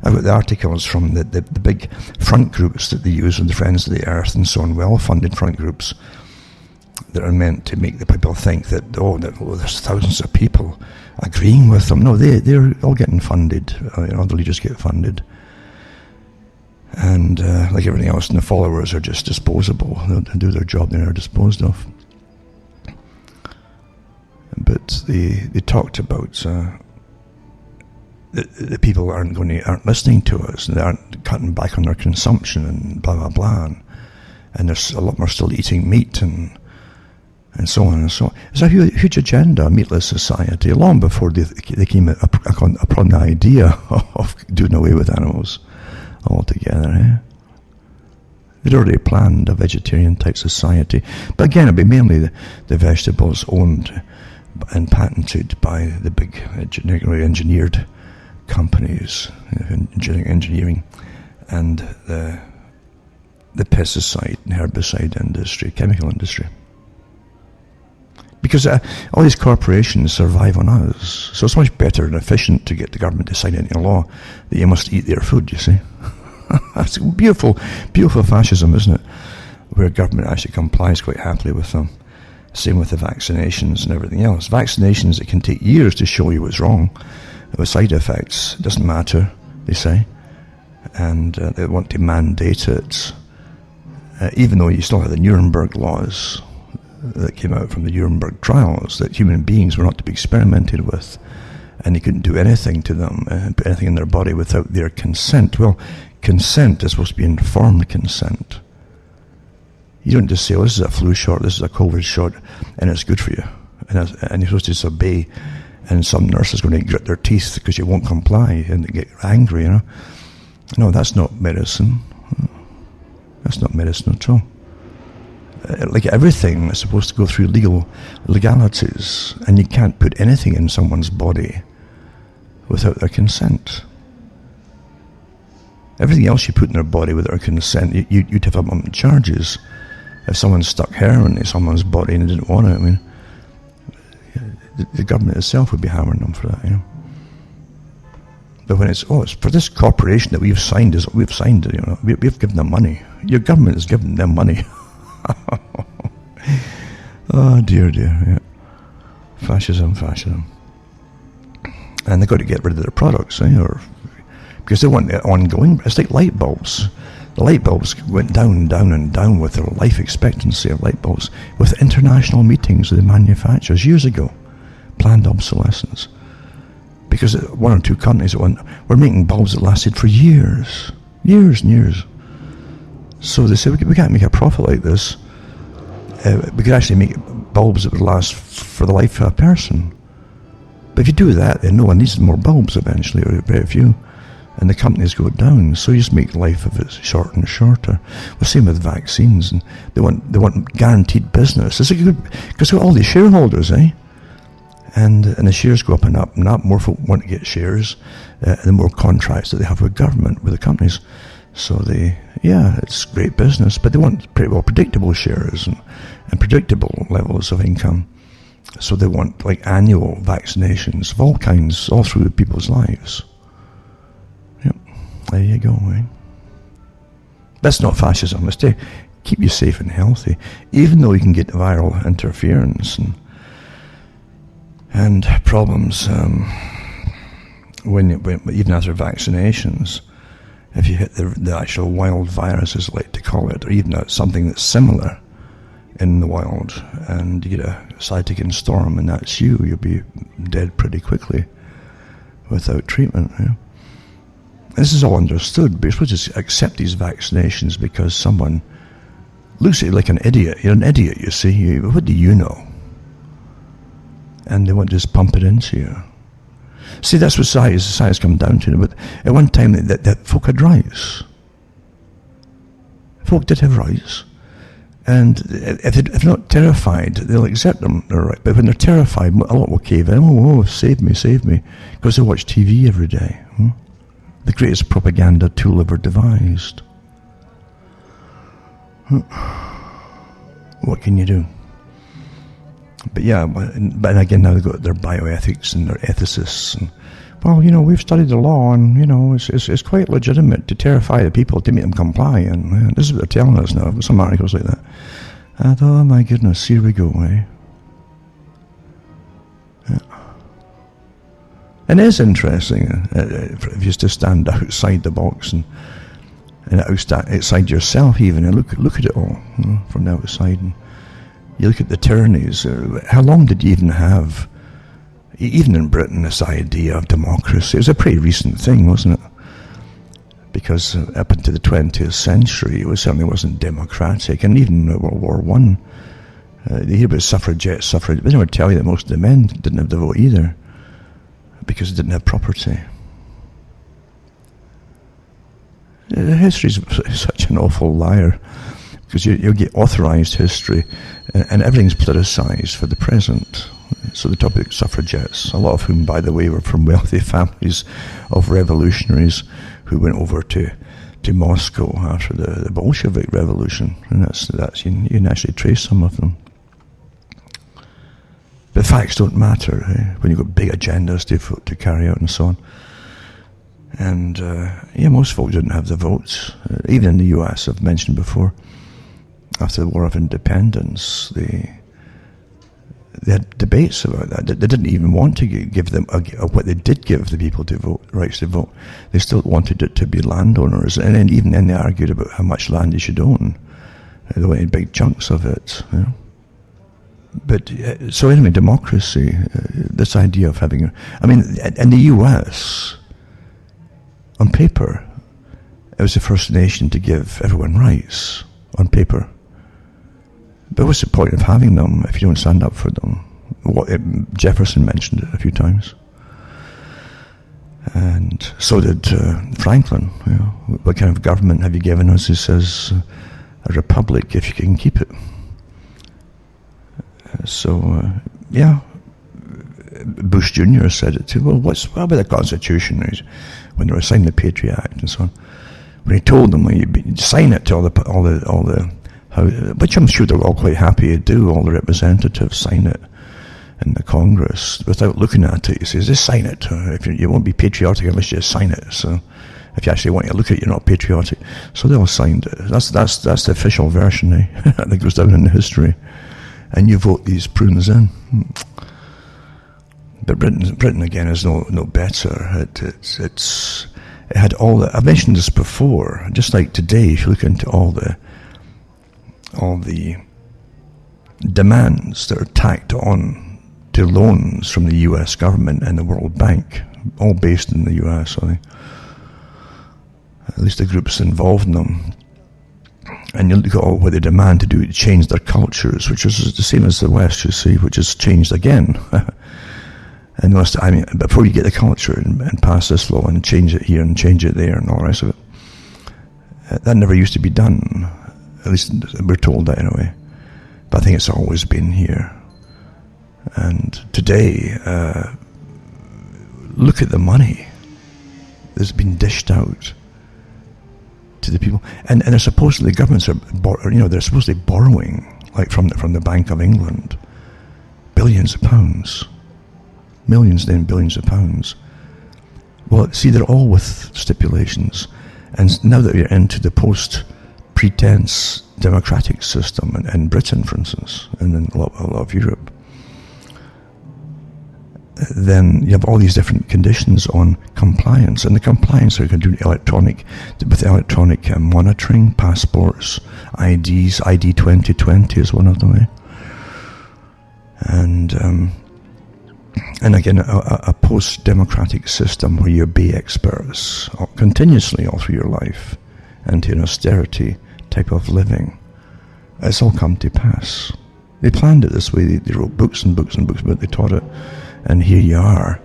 I've got the articles from the big front groups that they use with the Friends of the Earth and so on, well-funded front groups that are meant to make the people think that, there's thousands of people agreeing with them. No, they're all getting funded. The leaders get funded. And like everything else, and the followers are just disposable. They'll do their job, they are disposed of. But they talked about the people aren't listening to us, and they aren't cutting back on their consumption, and blah blah blah, and there's a lot more still eating meat and so on and so on. It's a huge agenda, a meatless society, long before they came upon the idea of doing away with animals altogether. They'd already planned a vegetarian type society, but again, it'd be mainly the vegetables owned and patented by the big genetically engineered companies, engineering, and the pesticide and herbicide industry, chemical industry. Because all these corporations survive on us, so it's much better and efficient to get the government to sign into law that you must eat their food, you see. That's beautiful, beautiful fascism, isn't it? Where government actually complies quite happily with them. Same with the vaccinations and everything else. Vaccinations, it can take years to show you what's wrong. With side effects, it doesn't matter, they say. And they want to mandate it. Even though you still have the Nuremberg laws that came out from the Nuremberg trials, that human beings were not to be experimented with. And you couldn't do anything to them, put anything in their body without their consent. Well, consent is supposed to be informed consent. You don't just say, oh, this is a flu shot, this is a COVID shot, and it's good for you. And you're supposed to disobey, and some nurse is going to grit their teeth because you won't comply and get angry, you know. No, that's not medicine. That's not medicine at all. Like everything is supposed to go through legalities, and you can't put anything in someone's body without their consent. Everything else you put in their body without their consent, you'd have them on charges. If someone stuck heroin in someone's body and they didn't want it, I mean, the government itself would be hammering them for that, you know. But when it's for this corporation that we've signed it, you know, we've given them money. Your government has given them money. Oh dear, yeah. Fascism. And they've got to get rid of their products, because they want it ongoing. It's like light bulbs. The light bulbs went down with their life expectancy of light bulbs with international meetings with the manufacturers years ago. Planned obsolescence. Because one or two companies were making bulbs that lasted for years and years. So they said, we can't make a profit like this. We could actually make bulbs that would last for the life of a person. But if you do that, then no one needs more bulbs eventually, or very few. And the companies go down, so you just make life of it shorter and shorter. Well, same with vaccines, and they want guaranteed business. It's good because they've got all these shareholders, and the shares go up and up and up. More folk want to get shares, the more contracts that they have with government, with the companies. So it's great business, but they want pretty well predictable shares and predictable levels of income. So they want like annual vaccinations of all kinds, all through people's lives. Yep, there you go. That's not fascism. It's to keep you safe and healthy, even though you can get viral interference and problems when even after vaccinations. If you hit the actual wild virus, as I like to call it, or even something that's similar in the wild, and you get a cytokine storm, and that's you'll be dead pretty quickly without treatment. This is all understood, but you're supposed to accept these vaccinations because someone looks at you like an idiot. You're an idiot, you see. What do you know? And they want to just pump it into you. See, that's what society's come down to. But at one time, that folk had rights. Folk did have rights. And if they're not terrified, they'll accept them, their right. But when they're terrified, a lot will cave in. Oh, save me. Because they watch TV every day. The greatest propaganda tool ever devised. What can you do? But but again, now they've got their bioethics and their ethicists. And, well, we've studied the law, and, it's quite legitimate to terrify the people to make them comply. And this is what they're telling us now. Some articles like that. I thought, oh my goodness, here we go, Yeah. And it is interesting if you just stand outside the box and outside yourself even, and look at it all from the outside. And you look at the tyrannies. How long did you even have, even in Britain, this idea of democracy? It was a pretty recent thing, wasn't it? Because up into the 20th century, it certainly wasn't democratic. And even in World War I, you hear about suffragettes, they never tell you that most of the men didn't have the vote either, because they didn't have property. History's such an awful liar, because you'll get authorised history, and everything's politicised for the present. So the topic suffragettes, a lot of whom, by the way, were from wealthy families of revolutionaries who went over to Moscow after the Bolshevik Revolution, and that's you can actually trace some of them. But facts don't matter when you've got big agendas to carry out and so on. And most folk didn't have the votes. Even in the US, I've mentioned before, after the War of Independence, they had debates about that. They didn't even want to give them what they did give the people to vote, rights to vote. They still wanted it to be landowners, and then even then they argued about how much land they should own. They wanted big chunks of it. You know? But so anyway, democracy. This idea of having, in the US, on paper, it was the first nation to give everyone rights on paper. But what's the point of having them if you don't stand up for them? Jefferson mentioned it a few times. And so did Franklin. You know, what kind of government have you given us? He says, a republic if you can keep it. Bush Jr. said it too. Well, what about the Constitution? When they were signing the Patriot Act and so on, when he told them, you sign it to all the which I'm sure they're all quite happy to do. All the representatives sign it in the Congress without looking at it. He says, just sign it. If you won't be patriotic unless you just sign it. So if you actually want to look at it, you're not patriotic. So they all signed it. That's the official version. That goes down in the history. And you vote these prunes in. But Britain again is no better. It had all the. I've mentioned this before. Just like today, if you look into all the demands that are tacked on to loans from the US government and the World Bank, all based in the US, I think. At least the groups involved in them. And you look at all what they demand to do to change their cultures, which is the same as the West, you see, which has changed again. And before you get the culture and pass this law and change it here and change it there and all the rest of it, that never used to be done. At least we're told that anyway. But I think it's always been here. And today, look at the money that's been dished out to the people. And they're supposedly, governments are, they're supposedly borrowing, like from the Bank of England, billions of pounds. Millions, then billions of pounds. Well, see, they're all with stipulations. And now that we're into the post-pretense democratic system in Britain, for instance, and in a lot of Europe, then you have all these different conditions on compliance. And the compliance are going to do with electronic monitoring, passports, IDs, ID 2020 is one of them. And again, a post-democratic system where you obey experts continuously all through your life into an austerity type of living. It's all come to pass. They planned it this way. They wrote books and books and books, but they taught it. And here you are.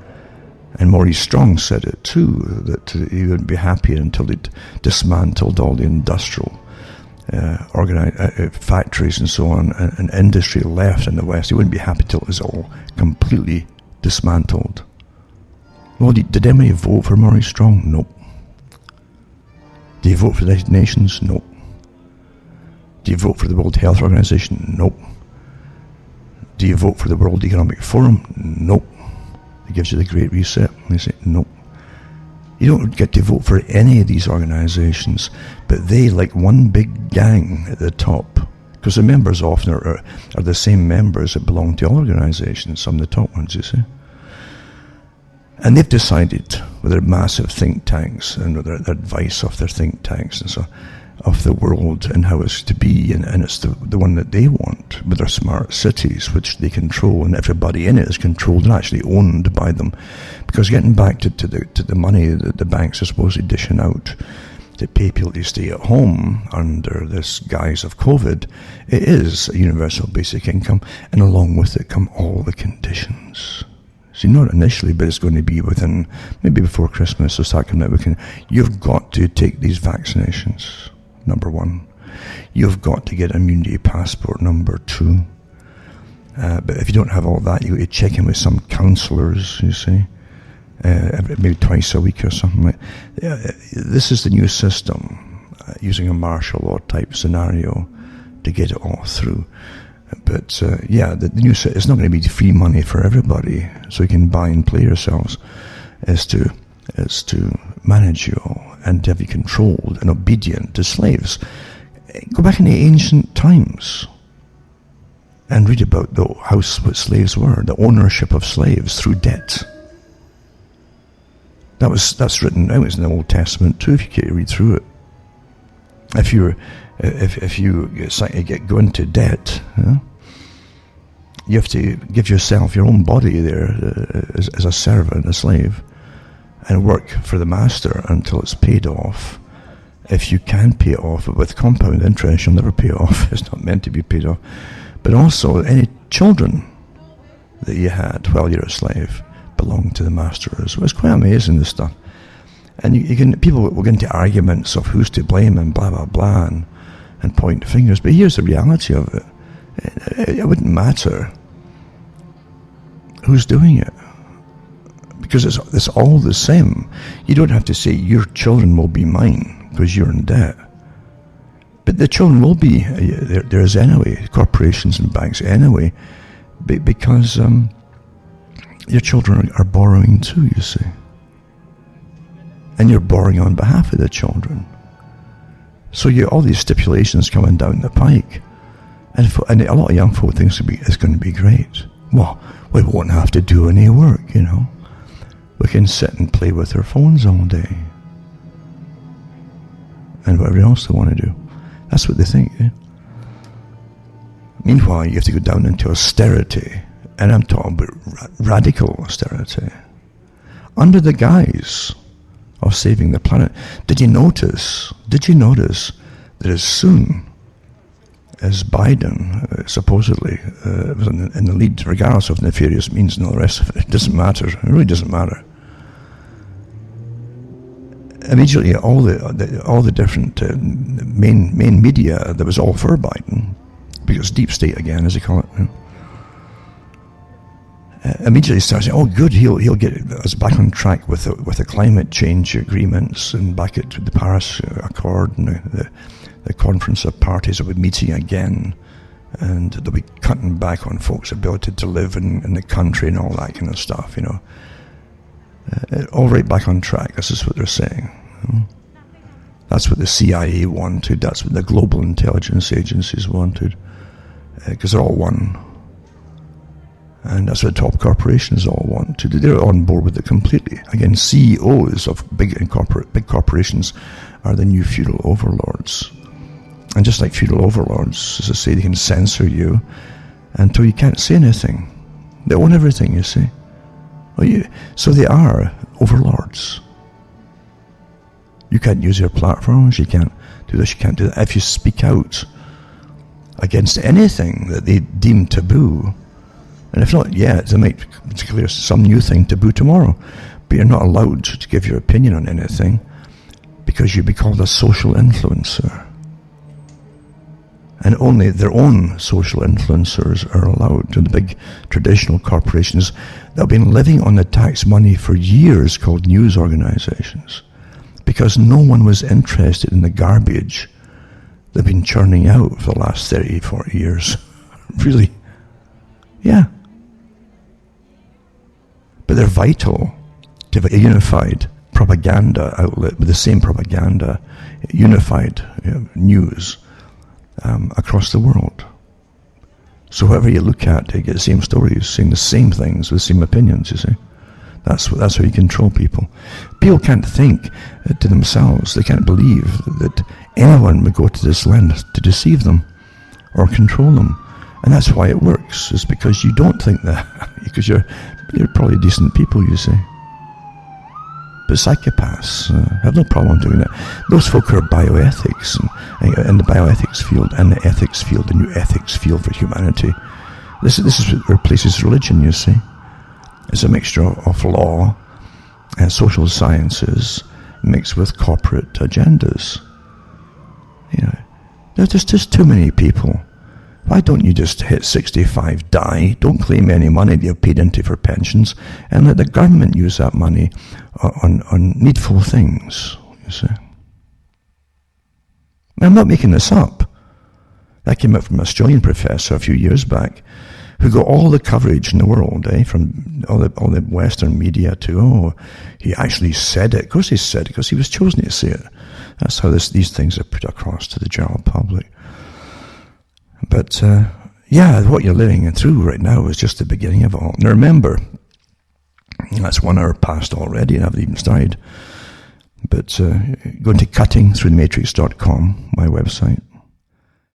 And Maurice Strong said it too, that he wouldn't be happy until they'd dismantled all the industrial factories and so on, and industry left in the West. He wouldn't be happy till it was all completely dismantled. Well, did anybody vote for Maurice Strong? Nope. Do you vote for the United Nations? Nope. Do you vote for the World Health Organization? Nope. Do you vote for the World Economic Forum? Nope. It gives you the Great Reset. And they say, nope. You don't get to vote for any of these organizations, but they, like one big gang at the top, because the members often are the same members that belong to all organizations, some of the top ones, you see. And they've decided with their massive think tanks and with their advice of their think tanks and so of the world and how it's to be, and it's the one that they want, with their smart cities, which they control, and everybody in it is controlled and actually owned by them. Because getting back to the money that the banks are supposedly dishing out to pay people to stay at home under this guise of COVID, it is a universal basic income, and along with it come all the conditions. See, not initially, but it's going to be within, maybe before Christmas, or start coming out. You've got to take these vaccinations, number one. You've got to get immunity passport, number two. But if you don't have all that, you got to check in with some counsellors, you see, maybe twice a week or something like that. This is the new system, using a martial law type scenario to get it all through. But the new set, it's not going to be free money for everybody, so you can buy and play yourselves, is to is to manage you and to have you controlled and obedient to slaves. Go back in the ancient times and read about what slaves were, the ownership of slaves through debt. That's written out in the Old Testament too, if you read through it. If you go into debt, you have to give yourself your own body there as a servant, a slave, and work for the master until it's paid off. If you can pay it off, but with compound interest, you'll never pay it off. It's not meant to be paid off. But also, any children that you had while you're a slave belong to the master as well. It's quite amazing, this stuff. And people will get into arguments of who's to blame and blah, blah, blah, and point fingers. But here's the reality of it. It wouldn't matter who's doing it, because it's all the same. You don't have to say your children will be mine because you're in debt. But the children will be theirs anyway, corporations and banks anyway, because your children are borrowing too, you see. And you're borrowing on behalf of the children. So all these stipulations coming down the pike. And a lot of young folk think it's going to be great. Well, we won't have to do any work, We can sit and play with our phones all day. And whatever else they want to do. That's what they think. Meanwhile, you have to go down into austerity. And I'm talking about radical austerity. Under the guise of saving the planet. Did you notice that as soon as Biden supposedly was in the lead, regardless of nefarious means and all the rest of it doesn't matter. It really doesn't matter. Immediately, all the different main media that was all for Biden, because deep state again, as they call it, immediately starts saying, "Oh, good, he'll get us back on track with the climate change agreements and back at the Paris Accord and the conference of parties will be meeting again, and they'll be cutting back on folks' ability to live in the country and all that kind of stuff, all right back on track." This is what they're saying. That's what the CIA wanted. That's what the global intelligence agencies wanted, because they're all one. And that's what the top corporations all want to do. They're on board with it completely. Again, CEOs of big corporations are the new feudal overlords. And just like feudal overlords, as I say, they can censor you until you can't say anything. They own everything, you see. So they are overlords. You can't use their platforms, you can't do this, you can't do that. If you speak out against anything that they deem taboo, and if not yet, they might declare some new thing taboo tomorrow, but you're not allowed to give your opinion on anything because you'd be called a social influencer. And only their own social influencers are allowed. And the big traditional corporations that have been living on the tax money for years, called news organizations, because no one was interested in the garbage they've been churning out for the last 30, 40 years. Really. Yeah. But they're vital to have a unified propaganda outlet with the same propaganda, unified news across the world. So whoever you look at, you get the same stories, saying the same things with the same opinions, you see. That's how you control people. People can't think to themselves. They can't believe that anyone would go to this length to deceive them or control them. And that's why it works. It's because you don't think that. Because you're probably decent people, you see. But psychopaths have no problem doing that. Those folk who are bioethics, and in the bioethics field and the ethics field, the new ethics field for humanity, this is what replaces religion, you see. It's a mixture of law and social sciences mixed with corporate agendas. There's just too many people. Why don't you just hit 65, die, don't claim any money that you've paid into for pensions, and let the government use that money on needful things, you see. I'm not making this up. That came out from an Australian professor a few years back, who got all the coverage in the world, from all the Western media to, he actually said it. Of course he said it, because he was chosen to say it. That's how these things are put across to the general public. But, what you're living through right now is just the beginning of it all. Now remember, that's 1 hour past already, and I haven't even started. But go to cuttingthroughthematrix.com, my website.